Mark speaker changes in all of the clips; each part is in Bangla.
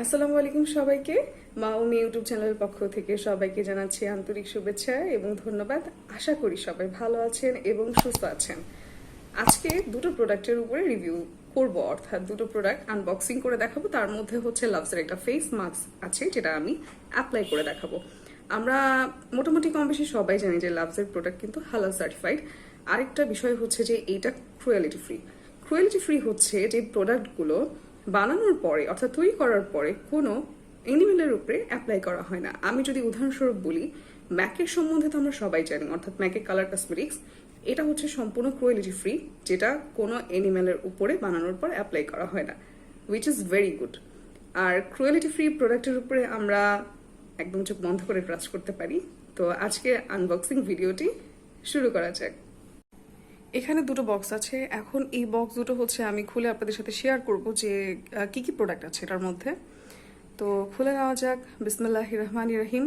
Speaker 1: আসসালামু আলাইকুম সবাইকে। মা ও মেয়ে ইউটিউব চ্যানেলের পক্ষ থেকে সবাইকে জানাচ্ছি আন্তরিক শুভেচ্ছা এবং ধন্যবাদ। আশা করি সবাই ভালো আছেন এবং সুস্থ আছেন। আজকে দুটো প্রোডাক্টের উপরে রিভিউ করব, অর্থাৎ দুটো প্রোডাক্ট আনবক্সিং করে দেখাবো। তার মধ্যে হচ্ছে লাভসের একটা ফেস মাস্ক আছে যেটা আমি অ্যাপ্লাই করে দেখাবো। আমরা মোটামুটি কম বেশি সবাই জানি যে লাভসের প্রোডাক্ট কিন্তু হালাল সার্টিফাইড। আরেকটা বিষয় হচ্ছে যে এইটা ক্রুয়েলিটি ফ্রি। ক্রুয়েলিটি ফ্রি হচ্ছে যে প্রোডাক্টগুলো বানানোর পরে অর্থাৎ তৈরি করার পরে কোনো এনিমেলের উপরে অ্যাপ্লাই করা হয় না। আমি যদি উদাহরণস্বরূপ বলি, ম্যাকের সম্বন্ধে তো আমরা সবাই জানি, অর্থাৎ ম্যাকের কালার কসমেটিক্স এটা হচ্ছে সম্পূর্ণ ক্রুয়েলিটি ফ্রি, যেটা কোনো এনিমেলের উপরে বানানোর পর অ্যাপ্লাই করা হয় না, উইচ ইজ ভেরি গুড। আর ক্রুয়েলিটি ফ্রি প্রোডাক্টের উপরে আমরা একদম চোখ বন্ধ করে ট্রাস্ট করতে পারি। তো আজকে আনবক্সিং ভিডিওটি শুরু করা যাক। এখানে দুটো বক্স আছে। এখন এই বক্স দুটো হচ্ছে আমি খুলে আপনাদের সাথে শেয়ার করব যে কি কি প্রোডাক্ট আছে এটার মধ্যে। তো খুলে নেওয়া যাক। বিসমিল্লাহির রহমানির রহিম।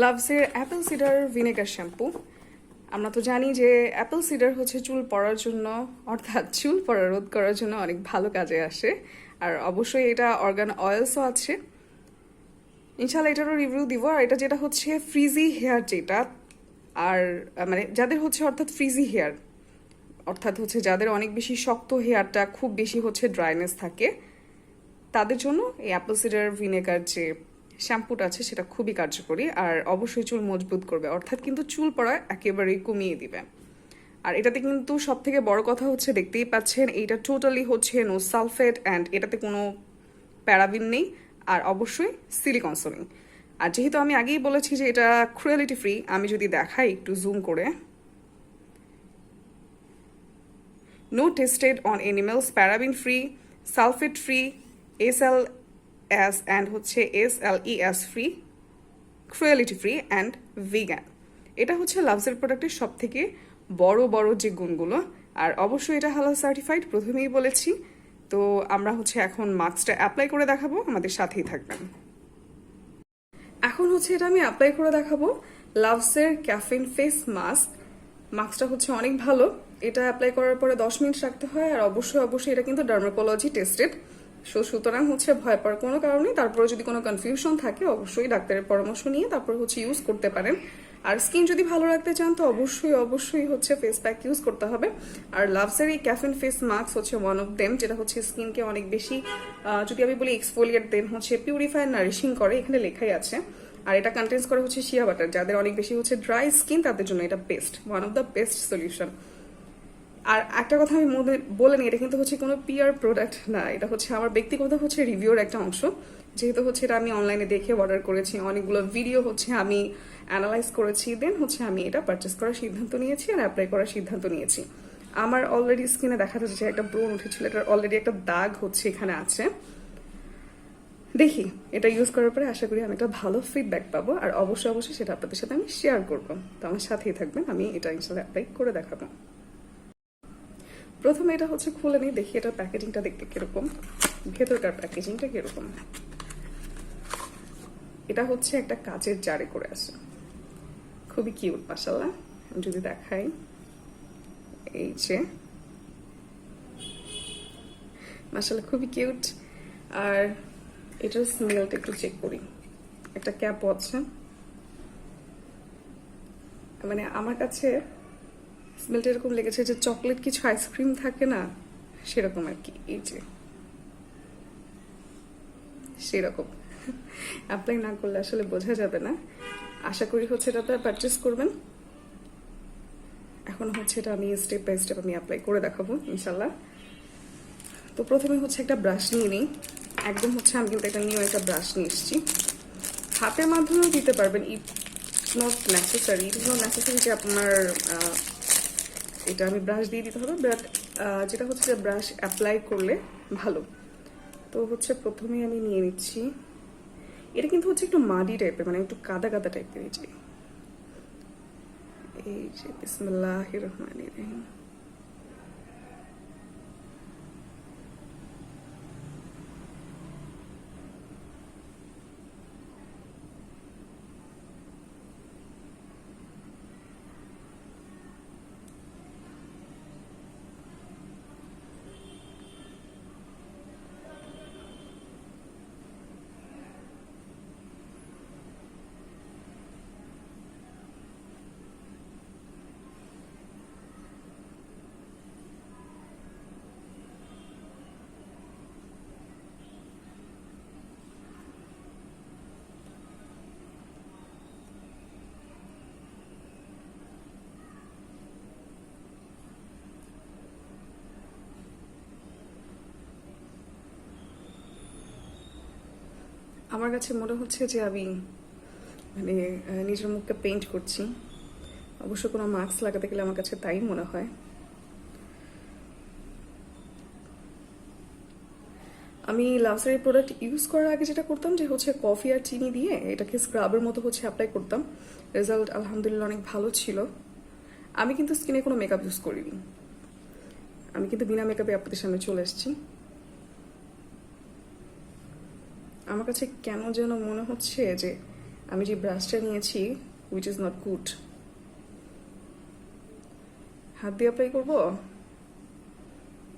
Speaker 1: লাভসের অ্যাপেল সিডার ভিনেগার শ্যাম্পু। আমরা তো জানি যে অ্যাপেল সিডার হচ্ছে চুল পড়ার জন্য, অর্থাৎ চুল পড়া রোধ করার জন্য অনেক ভালো কাজে আসে। আর অবশ্যই এটা অর্গান অয়েলসও আছে। ইনশাল্লাহ এটারও রিভিউ দিব। আর এটা যেটা হচ্ছে ফ্রিজি হেয়ার, যেটা আর মানে যাদের হচ্ছে অর্থাৎ ফ্রিজি হেয়ার, অর্থাৎ হচ্ছে যাদের অনেক বেশি শক্ত হেয়ারটা, খুব বেশি হচ্ছে ড্রাইনেস থাকে, তাদের জন্য এই অ্যাপেল সিডার ভিনেগার যে শ্যাম্পুটা আছে সেটা খুবই কার্যকরী। আর অবশ্যই চুল মজবুত করবে, অর্থাৎ কিন্তু চুল পড়া একেবারেই কমিয়ে দিবে। আর এটাতে কিন্তু সব থেকে বড় কথা হচ্ছে, দেখতেই পাচ্ছেন এইটা টোটালি হচ্ছে নো সালফেট, অ্যান্ড এটাতে কোনো প্যারাবিন নেই, আর অবশ্যই সিলিকনসও নেই। আর যেহেতু আমি আগেই বলেছি যে এটা ক্রুয়েলিটি ফ্রি, আমি যদি দেখাই একটু জুম করে, no tested on animals, paraben free, sulphate free, SLS and হচ্ছে SLES free, cruelty free and vegan. এটা হচ্ছে লাভসের প্রোডাক্টের সব থেকে বড় বড় যে গুণগুলো। আর অবশ্যই এটা হালাল সার্টিফাইড, প্রথমেই বলেছি। তো আমরা হচ্ছে এখন মাস্কটা অ্যাপ্লাই করে দেখাবো, আমাদের সাথেই থাকবেন। এখন হচ্ছে এটা আমি অ্যাপ্লাই করে দেখাবো লাভসের ক্যাফিন ফেস মাস্ক। মাস্কটা হচ্ছে অনেক ভালো। এটা অ্যাপ্লাই করার পরে 10 মিনিট রাখতে হয়। আর অবশ্যই এটা কিন্তু ডার্মাকোলজি টেস্টেড, সুতরাং হচ্ছে ভয় পাওয়ার কোনো কারণ নেই। তারপরে যদি কোনো কনফিউশন থাকে অবশ্যই ডাক্তারের পরামর্শ নিয়ে তারপর হচ্ছে ইউজ করতে পারেন। আর স্কিন যদি ভালো রাখতে চান তো অবশ্যই হচ্ছে ফেস প্যাক ইউজ করতে হবে। আর লাভসের এই ক্যাফিন ফেস মাস্ক হচ্ছে ওয়ান অফ দেম, যেটা হচ্ছে স্কিনকে অনেক বেশি, যদি আমি বলি এক্সফোলিয়েট, দেন হচ্ছে পিউরিফাই, নারিশিং করে, এখানে লেখাই আছে। আর এটা কন্টেন্স করে হচ্ছে শিয়া বাটার, যাদের অনেক বেশি হচ্ছে ড্রাই স্কিন তাদের জন্য এটা best, one of the best solution. আর একটা কথা আমি বলে নিই, এটা কিন্তু হচ্ছে কোনো পিআর প্রোডাক্ট না, এটা হচ্ছে আমার ব্যক্তিগত হচ্ছে রিভিউর একটা অংশ। যেহেতু হচ্ছে এটা আমি অনলাইনে দেখে অর্ডার করেছি, অনেকগুলো ভিডিও হচ্ছে আমি অ্যানালাইজ করেছি, দেন হচ্ছে আমি এটা পারচেস করার সিদ্ধান্ত নিয়েছি আর অ্যাপ্লাই করার সিদ্ধান্ত নিয়েছি। আমার অলরেডি স্কিনে দেখা যাচ্ছে যে একটা ব্রণ উঠেছিল, এটার অলরেডি একটা দাগ হচ্ছে এখানে আছে। দেখি এটা ইউজ করার পরে আশা করি আমি একটা ভালো ফিডব্যাক পাবো, আর অবশ্যই অবশ্যই সেটা আপনাদের সাথে আমি শেয়ার করবো। তো আমার সাথেই থাকবেন, আমি এটা ইনশাল্লাহ অ্যাপ্লাই করে দেখাবো। প্রথমে এটা হচ্ছে খুলে নিই, দেখি এটা প্যাকেজিংটা দেখতে কিরকম, ভেতরকার প্যাকেজিংটা কিরকম। এটা হচ্ছে একটা কাচের জারে করে আসে, খুবই কিউট মাশাআল্লাহ। আমি যদি দেখাই, এই যে মাশাআল্লাহ খুবই কিউট। আর এটার স্মেলটা একটু চেক করি, একটা ক্যাপও আছে। মানে আমার কাছে স্মেলটা এরকম লেগেছে যে চকলেট কিছু আইসক্রিম থাকে না, সেরকম আর কি। এই যে সেরকম, অ্যাপ্লাই না করলে আসলে বোঝা যাবে না। আশা করি হচ্ছে এটা আপনারা পারচেস করবেন। এখন হচ্ছে এটা আমি স্টেপ বাই স্টেপ আমি অ্যাপ্লাই করে দেখাবো ইনশাল্লাহ। তো প্রথমে হচ্ছে একটা ব্রাশ নিয়ে নিই, একদম হচ্ছে আমি কিন্তু একটা নিউ একটা ব্রাশ নিয়ে এসেছি। হাতের মাধ্যমেও দিতে পারবেন, ইট নট নেসেসারি, যে আপনার এটা আমি ব্রাশ দিয়ে দিতে হবে, বাট যেটা হচ্ছে যে ব্রাশ অ্যাপ্লাই করলে ভালো। তো হচ্ছে প্রথমেই আমি নিয়ে নিচ্ছি, এটা কিন্তু হচ্ছে একটু মাটি টাইপের, মানে একটু কাদা কাদা টাইপের। এই যে বিসমিল্লাহির রহমানির রহিম। আমার কাছে মনে হচ্ছে যে আমি মানে নিজের মুখকে পেইন্ট করছি, অবশ্য কোনো মাস্ক লাগাতে গেলে আমার কাছে তাই মনে হয়। আমি লাভসারি প্রোডাক্ট ইউজ করার আগে যেটা করতাম যে হচ্ছে কফি আর চিনি দিয়ে এটাকে স্ক্রাবের মতো হচ্ছে অ্যাপ্লাই করতাম, রেজাল্ট আলহামদুলিল্লাহ অনেক ভালো ছিল। আমি কিন্তু স্কিনে কোনো মেকআপ ইউজ করিনি, আমি কিন্তু বিনা মেকআপে আপনাদের সামনে চলে এসেছি। আমার কাছে কেন যেন মনে হচ্ছে যে আমি যে ব্রাশটা নিয়েছি উইচ ইজ নট গুড। হাত দিয়ে অ্যাপ্লাই করবো,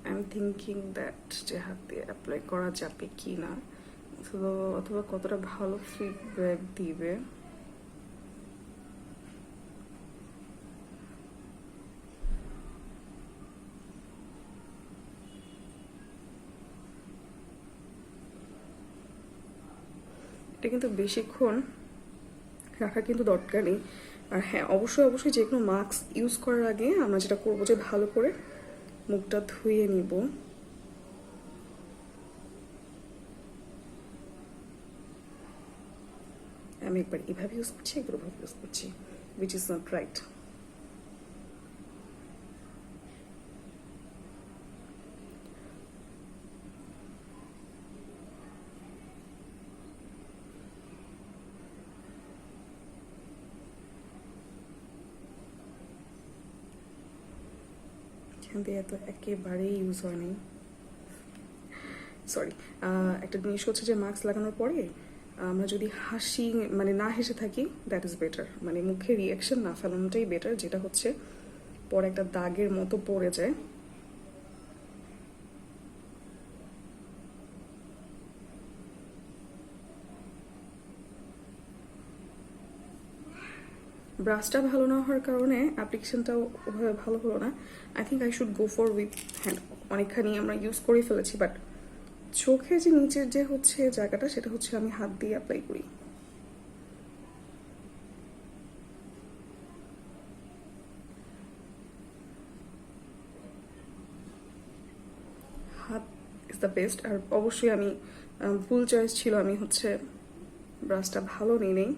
Speaker 1: আই এম থিঙ্কিং দ্যাট যে হাত দিয়ে অ্যাপ্লাই করা যাবে কি না, অথবা কতটা ভালো ফিডব্যাক দিবে। এটা কিন্তু বেশিক্ষণ রাখা কিন্তু দরকার নেই। আর হ্যাঁ, অবশ্যই অবশ্যই যে কোনো মাস্ক ইউজ করার আগে আমরা যেটা করবো যে ভালো করে মুখটা ধুয়ে নিব। আমি একবার এভাবে ইউজ করছি, একবার ওভাবে ইউজ করছি, উইচ ইজ নট রাইট। এখান দিয়ে তো একেবারেই ইউজ হয়নি, সরি। একটা জিনিস হচ্ছে যে মাস্ক লাগানোর পরে আমরা যদি হাসি মানে না হেসে থাকি, দ্যাট ইজ বেটার, মানে মুখে রিয়াকশন না ফেলানোটাই বেটার, যেটা হচ্ছে পরে একটা দাগের মতো পড়ে যায়। ব্রাশটা ভালো না হওয়ার কারণে অ্যাপ্লিকেশনটাও ওভাবে ভালো হলো না। I think I should go for with hand. অনেকখানি আমরা ইউজ করে ফেলেছি, বাট চোখে যে নিচের যে হচ্ছে জায়গাটা সেটা হচ্ছে আমি হাত দিয়ে অ্যাপ্লাই করি। হাত ইজ দ্য বেস্ট। আর অবশ্যই আমি ভুল চয়েস ছিল, আমি হচ্ছে ব্রাশটা ভালো নেই,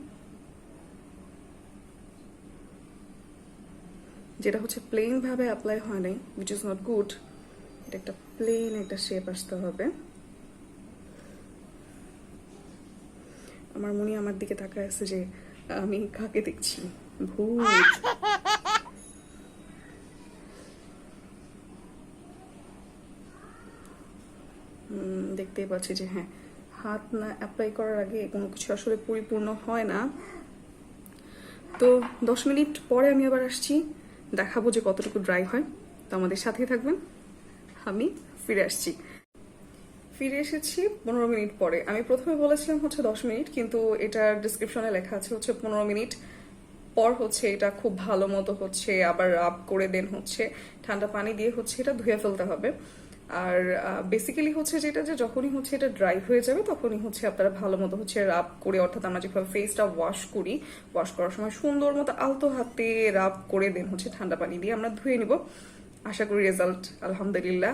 Speaker 1: যেটা হচ্ছে প্লেন ভাবে অ্যাপ্লাই হয় নাই, উইচ ইজ নট গুড। এটা একটা প্লেন একটা শেপ আসতে হবে। আমার মনে আমার দিকে তাকায় আছে যে আমি কাকে দেখছি, ভূত। দেখতেই পাচ্ছি যে হ্যাঁ, হাত না অ্যাপ্লাই করার আগে কোনো কিছু আসলে পরিপূর্ণ হয় না। তো 10 মিনিট পরে আমি আবার আসছি, দেখাবো যে কতটুকু ড্রাই হয়। তো আমাদের সাথেই থাকবেন, আমি ফিরে আসছি। ফিরে এসেছি 15 মিনিট পরে। আমি প্রথমে বলেছিলাম হচ্ছে 10 মিনিট, কিন্তু এটার ডিসক্রিপশনে লেখা আছে হচ্ছে 15 মিনিট পর হচ্ছে এটা খুব ভালো মতো হচ্ছে আবার রাব করে দেন হচ্ছে ঠান্ডা পানি দিয়ে হচ্ছে এটা ধুয়ে ফেলতে হবে। আর বেসিক্যালি হচ্ছে যেটা যে যখনই হচ্ছে এটা ড্রাই হয়ে যাবে তখনই হচ্ছে আপনারা ভালো মতো হচ্ছে রাব করে, অর্থাৎ আমরা যেভাবে ফেসটা ওয়াশ করি, ওয়াশ করার সময় সুন্দর মতো আলতো হাতে রাব করে দেন হচ্ছে ঠান্ডা পানি দিয়ে আমরা ধুয়ে নিব। আশা করি রেজাল্ট আলহামদুলিল্লাহ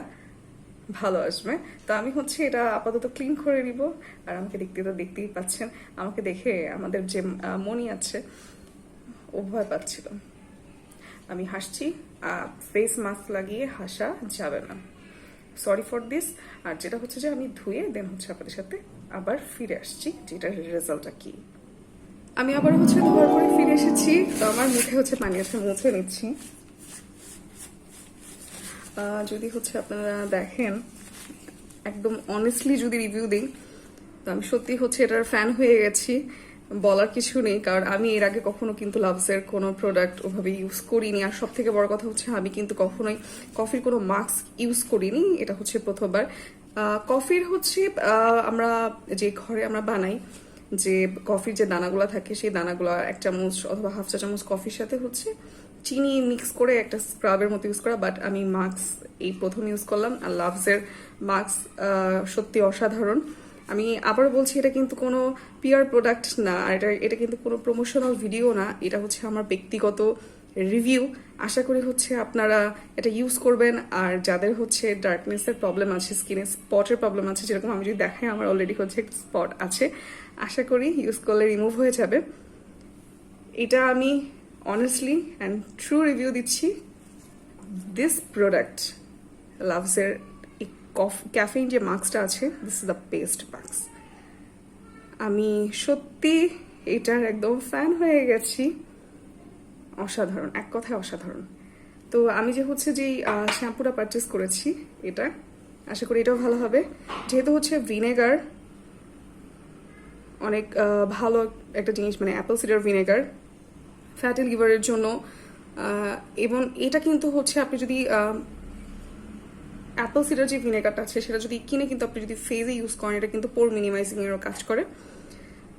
Speaker 1: ভালো আসবে। তো আমি হচ্ছে এটা আপাতত ক্লিন করে নিব। আর আমাকে দেখতেই পাচ্ছেন, আমাকে দেখে আমাদের যে মনি আছে ও ভয় পাচ্ছিল। আমি হাসছি, ফেস মাস্ক লাগিয়ে হাসা যাবে না, সরি ফর দিস। আর যেটা হচ্ছে যে আমি ধুয়ে দেন হচ্ছে আপনাদের সাথে আবার ফিরে আসছি যেটার রেজাল্টটা কি। আমি আবার হচ্ছে ধোয়ার পরে ফিরে এসেছি। তো আমার মুখে হচ্ছে পানি আছে, মুছে নিচ্ছি। যদি হচ্ছে আপনারা দেখেন, একদম অনেস্টলি যদি রিভিউ দিই, তো আমি সত্যি হচ্ছে এটার ফ্যান হয়ে গেছি, বলার কিছু নেই। কারণ আমি এর আগে কখনো কিন্তু লাভসের কোনো প্রোডাক্ট ওভাবে ইউজ করিনি। আর সব থেকে বড় কথা হচ্ছে আমি কিন্তু কখনোই কফির কোনো মাস্ক ইউজ করিনি, এটা হচ্ছে প্রথমবার। কফির হচ্ছে আমরা যে ঘরে আমরা বানাই, যে কফির যে দানাগুলো থাকে সেই দানাগুলো 1 চামচ অথবা হাফ চা চামচ কফির সাথে হচ্ছে চিনি মিক্স করে একটা স্ক্রাবের মতো ইউজ করা। বাট আমি মাস্ক এই প্রথম ইউজ করলাম। আর লাভসের মাস্ক সত্যি অসাধারণ। আমি আবার বলছি, এটা কিন্তু কোনো পিয়ার প্রোডাক্ট না, আর এটা কিন্তু কোনো প্রমোশনাল ভিডিও না, এটা হচ্ছে আমার ব্যক্তিগত রিভিউ। আশা করি হচ্ছে আপনারা এটা ইউজ করবেন। আর যাদের হচ্ছে ডার্কনেসের প্রবলেম আছে, স্কিনে স্পটের প্রবলেম আছে, যেরকম আমি যদি দেখাই আমার অলরেডি হচ্ছে একটা স্পট আছে, আশা করি ইউজ করলে রিমুভ হয়ে যাবে। এটা আমি অনেস্টলি অ্যান্ড ট্রু রিভিউ দিচ্ছি। দিস প্রোডাক্ট লাভসের ক্যাফেইন যে মাস্কটা আছে, this is the best mask. আমি সত্যি এটার একদম ফ্যান হয়ে গেছি। অসাধারণ, এক কথায় অসাধারণ। তো আমি যে হচ্ছে যে শ্যাম্পুটা পারচেস করেছি, এটা আশা করি এটাও ভালো হবে। যেহেতু হচ্ছে ভিনেগার অনেক ভালো একটা জিনিস, মানে অ্যাপেল সিডার ভিনেগার ফ্যাটি লিভারের জন্য। এবং এটা কিন্তু হচ্ছে আপনি যদি অ্যাপেল সিডার যে ভিনেগারটা আছে সেটা যদি কিনে কিন্তু আপনি যদি ফেজে ইউজ করেন, এটা কিন্তু পোর মিনিমাইজিং এরও কাজ করে।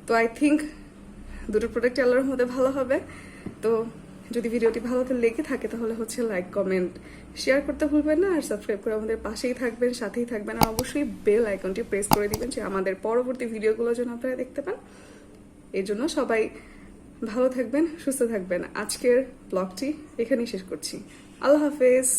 Speaker 1: তো আই থিঙ্ক দুটো প্রোডাক্ট আল্লাহর মধ্যে ভালো হবে। তো যদি ভিডিওটি ভালো লেগে থাকে তাহলে হচ্ছে লাইক কমেন্ট শেয়ার করতে ভুলবেন না। আর সাবস্ক্রাইব করে আমাদের পাশেই থাকবেন, সাথেই থাকবেন। আর অবশ্যই বেল আইকনটি প্রেস করে দিবেন যে আমাদের পরবর্তী ভিডিওগুলো যেন আপনারা দেখতে পান। এই জন্য সবাই ভালো থাকবেন, সুস্থ থাকবেন। আজকের ব্লগটি এখানেই শেষ করছি। আল্লাহ হাফেজ।